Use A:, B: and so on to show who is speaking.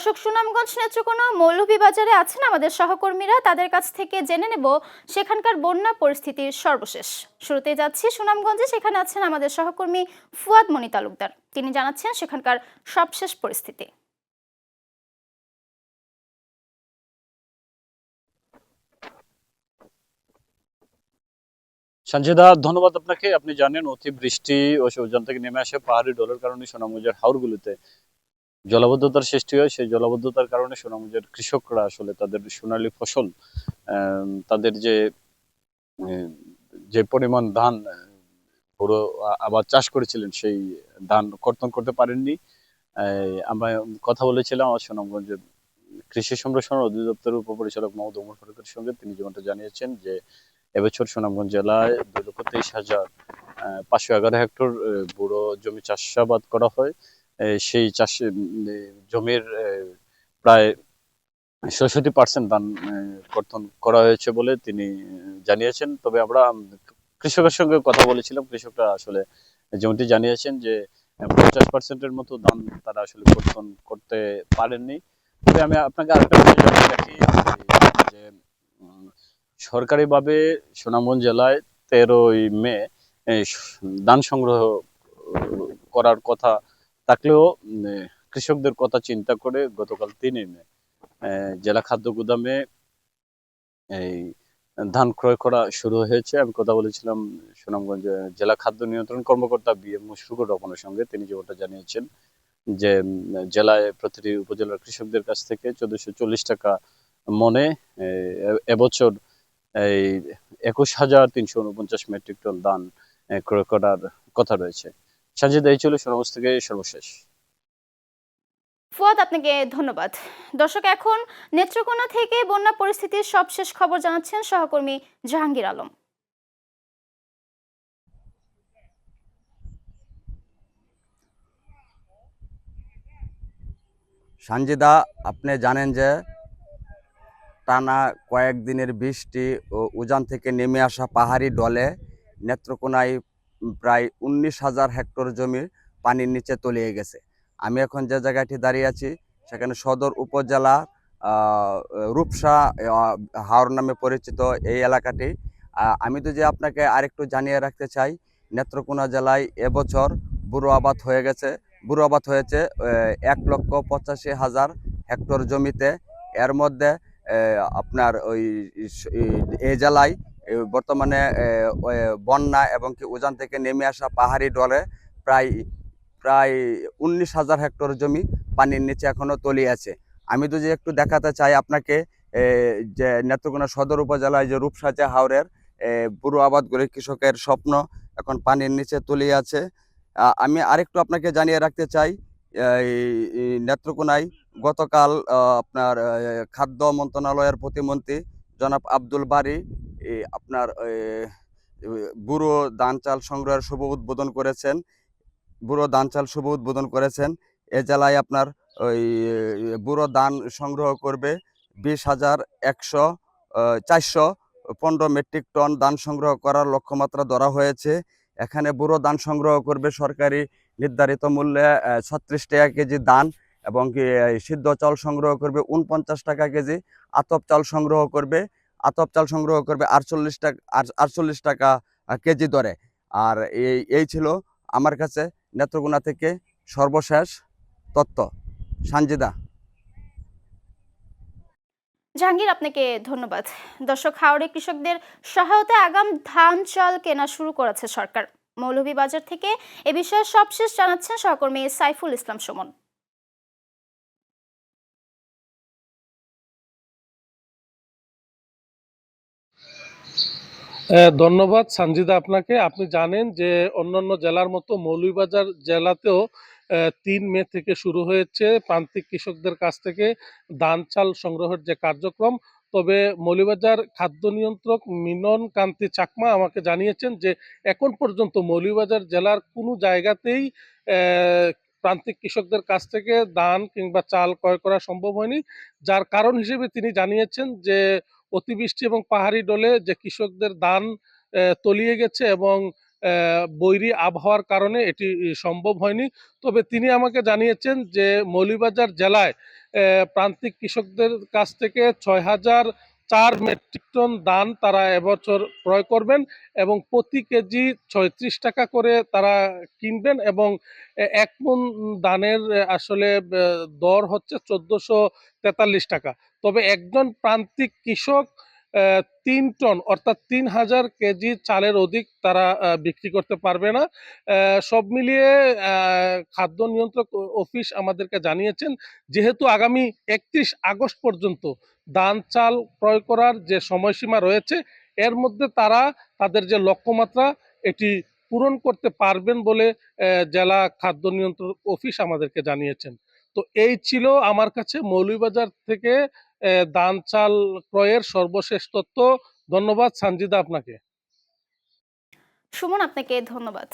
A: দর্শক, সুনামগঞ্জ নেত্রকোনা মৌলভীবাজারে আছেন আমাদের সহকর্মীরা, তাদের কাছ থেকে জেনে নেব সেখানকার বন্যা পরিস্থিতির সর্বশেষ। শুরুতেই যাচ্ছি সুনামগঞ্জে, সেখানে আছেন আমাদের সহকর্মী ফুয়াদ মনি তালুকদার। তিনি জানাচ্ছেন সেখানকার সবশেষ পরিস্থিতি।
B: সঞ্জয়দা, ধন্যবাদ আপনাকে। আপনি জানেন অতিবৃষ্টি ও উজান থেকে নেমে আসে পাহাড়ি ঢলের কারণে সুনামগঞ্জের হাওরগুলোতে জলাবদ্ধতার সৃষ্টি হয়। সেই জলাবদ্ধতার কারণে সুনামগঞ্জের কৃষকরা আসলে তাদের সোনালী ফসল, তাদের যে পরিমাণ ধান পুরো আবার চাষ করেছিলেন, সেই ধান কর্তন করতে পারেননি। আমরা কথা বলেছিলাম আমার সুনামগঞ্জের কৃষি সম্প্রসারণ অধিদপ্তরের উপপরিচালক মোহাম্মদ ওমর ফারুকের সঙ্গে। তিনি যেমনটা জানিয়েছেন যে এবছর সুনামগঞ্জ জেলায় 2,23,511 হেক্টর বুড়ো জমি চাষাবাদ করা হয়। সেই চাষে জমির প্রায় 66% ধান কর্তন করা হয়েছে বলে তিনি জানিয়েছেন। তবে আমরা কৃষকের সঙ্গে কথা বলেছিলাম, কৃষকরা আসলে যেমনটি জানিয়েছেন যে 50%-এর মতো ধান তারা আসলে কর্তন করতে পারেননি। তবে আমি আপনাকে আরেকটা বিষয় জানিয়ে রাখি যে সরকারিভাবে সুনামগঞ্জ জেলায় 13ই মে ধান সংগ্রহ করার কথা থাকলেও কৃষকদের কথা চিন্তা করে গতকাল 3ই মে জেলা খাদ্য গুদামে এই ধান ক্রয় করা শুরু হয়েছে। আমি কথা বলেছিলাম সুনামগঞ্জ জেলা খাদ্য নিয়ন্ত্রণ কর্মকর্তা BM মুশফিকুর রহমানের সঙ্গে। তিনি যেটা জানিয়েছেন যে জেলায় প্রতিটি উপজেলার কৃষকদের কাছ থেকে 1440 টাকা মনে এবছর এই 21,349 মেট্রিক টন ধান ক্রয় করার কথা রয়েছে। সাজিদ, এই ছিল সুনামগঞ্জ থেকে সর্বশেষ।
A: ফুয়াদ, আপনাকে ধন্যবাদ। দর্শক, এখন নেত্রকোনা থেকে বন্যা পরিস্থিতির সবশেষ খবর জানাচ্ছেন সহকর্মী জাহাঙ্গীর আলম।
C: সঞ্জিদা, আপনি জানেন যে টানা কয়েকদিনের বৃষ্টি ও উজান থেকে নেমে আসা পাহাড়ি ঢলে নেত্রকোনায় প্রায় 19,000 হেক্টর জমি পানির নিচে তলিয়ে গেছে। আমি এখন যে জায়গাটি দাঁড়িয়ে আছি সেখানে সদর উপজেলা রূপসা হাওর নামে পরিচিত এই এলাকাটি। আমি তো যে আপনাকে আরেকটু জানিয়ে রাখতে চাই, নেত্রকোনা জেলায় এবছর বুড়ো আবাদ হয়ে গেছে। বুড়ো আবাদ হয়েছে 1,85,000 হেক্টর জমিতে। এর মধ্যে আপনার এই জেলায় বর্তমানে বন্যা এবং কি উজান থেকে নেমে আসা পাহাড়ি ঢলে প্রায় প্রায় 19,000 হেক্টর জমি পানির নিচে এখনো তলিয়ে আছে। আমি যদি একটু দেখাতে চাই আপনাকে যে নেত্রকোনা সদর উপজেলায় যে রূপসা হাওরের বুড়ো আবাদ করে কৃষকের স্বপ্ন এখন পানির নিচে তলিয়ে আছে। আমি আরেকটু আপনাকে জানিয়ে রাখতে চাই, নেত্রকোনায় গতকাল আপনার খাদ্য মন্ত্রণালয়ের প্রতিমন্ত্রী জনাব আব্দুল বারী আপনার বুড়ো ধান চাল সংগ্রহের শুভ উদ্বোধন করেছেন। বুড়ো ধান চাল শুভ উদ্বোধন করেছেন। এ জেলায় আপনার ওই বুড়ো ধান সংগ্রহ করবে 20,415 মেট্রিক টন ধান সংগ্রহ করার লক্ষ্যমাত্রা ধরা হয়েছে। এখানে বুড়ো ধান সংগ্রহ করবে সরকারি নির্ধারিত মূল্যে 36 টাকা কেজি ধান, এবং কি সিদ্ধ চাল সংগ্রহ করবে 49 টাকা কেজি, আতপ চাল সংগ্রহ করবে 48 টাকা কেজি দরে। আর এই ছিল আমার কাছে নেত্রকোনা থেকে সর্বশেষ তথ্য। সানজিদা।
A: জাহাঙ্গীর, আপনাকে ধন্যবাদ। দর্শক, হাওড়ে কৃষকদের সহায়তায় আগাম ধান চাল কেনা শুরু করেছে সরকার। মৌলভীবাজার থেকে এ বিষয়ে সবশেষ জানাচ্ছেন সহকর্মী সাইফুল ইসলাম সুমন।
D: ধন্যবাদ সঞ্জিদা আপনাকে। আপনি জানেন যে অন্যান্য জেলার মতো মৌলভীবাজার জেলাতেও 3 মে থেকে শুরু হয়েছে প্রান্তিক কৃষকদের কাছ থেকে ধান চাল সংগ্রহের যে কার্যক্রম। তবে মৌলভীবাজার খাদ্য নিয়ন্ত্রক মিনন কান্তি চাকমা আমাকে জানিয়েছেন যে এখন পর্যন্ত মৌলভীবাজার জেলার কোনো জায়গাতেই প্রান্তিক কৃষকদের কাছ থেকে ধান কিংবা চাল ক্রয় করা সম্ভব হয়নি। যার কারণ হিসেবে তিনি জানিয়েছেন যে অতিবৃষ্টি এবং পাহাড়ি ঢলে যে কৃষকদের ধান তলিয়ে গেছে এবং বৈরী আবহাওয়ার কারণে এটি সম্ভব হয়নি। তবে তিনি আমাকে জানিয়েছেন যে মৌলভীবাজার জেলায় প্রান্তিক কৃষকদের কাছ থেকে 6,004 মেট্রিক টন ধান তারা এবছর ক্রয় করবেন এবং প্রতি কেজি 36 টাকা করে তারা কিনবেন এবং 1 মণ ধানের আসলে দর হচ্ছে 1443 টাকা। তবে একজন প্রান্তিক কৃষক 3 টন অর্থাৎ 3,000 কেজি চালের অধিক তারা বিক্রি করতে পারবে না। সব মিলিয়ে খাদ্য নিয়ন্ত্রক অফিস আমাদেরকে জানিয়েছেন, যেহেতু আগামী 31 আগস্ট পর্যন্ত ধান চাল ক্রয় করার যে সময়সীমা রয়েছে, এর মধ্যে তারা তাদের যে লক্ষ্যমাত্রা এটি পূরণ করতে পারবেন বলে জেলা খাদ্য নিয়ন্ত্রক অফিস আমাদেরকে জানিয়েছেন। তো এই ছিল আমার কাছে মৌলভীবাজার থেকে ধান চাল ক্রয়ের সর্বশেষ তথ্য। ধন্যবাদ সানজিদা আপনাকে।
A: সুমন, আপনাকে ধন্যবাদ।